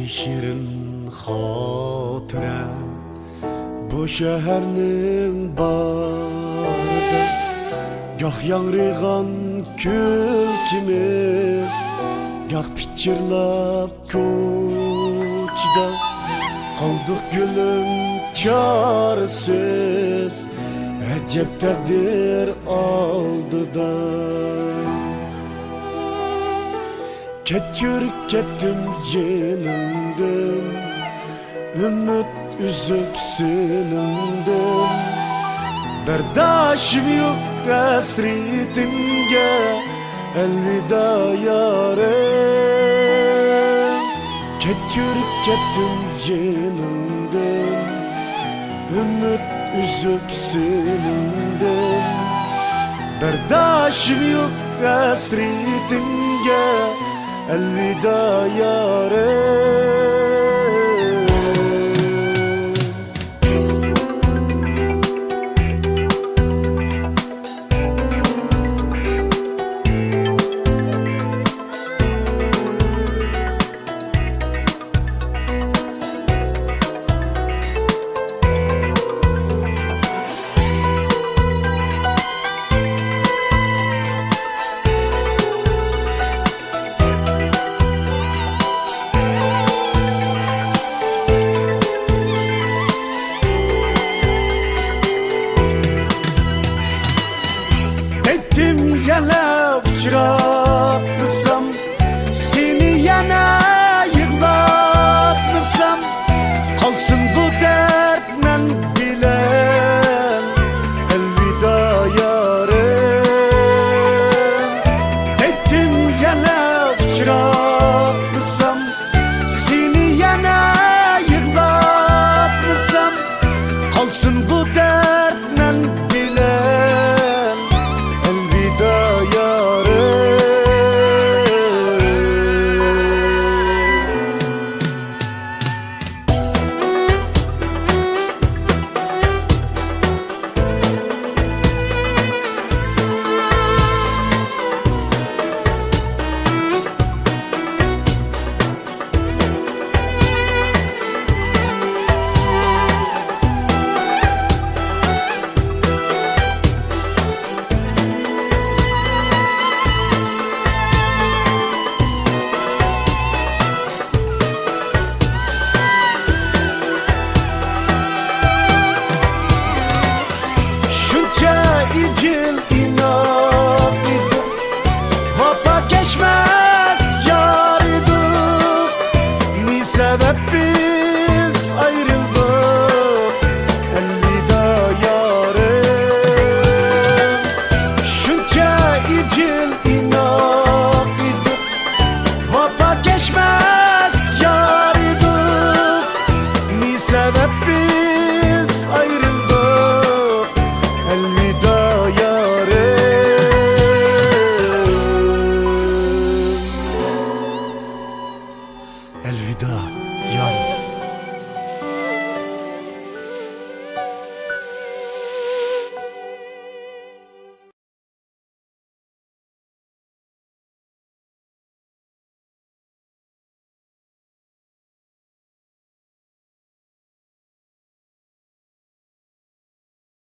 şirin hatıra bu şehirning bağrida gah yanrigan külkimiz gah pichirlab ko'chda qoldik gülüm çaresiz acep takdir oldida Ketçür kettim yenimden Ümit üzüp sinimden Berdaşım yok hasretimge Elvida yarem Ketçür kettim yenimden Ümit üzüp sinimden Berdaşım yok hasretimge Elvida yarem Yana uçratmışsam Seni yana yıklatmışsam Kalsın bu dertle bilen Elvida yarem Ettim yana uçratmışsam Seni yana yıklatmışsam Kalsın bu dertle bilen Elvida Yıl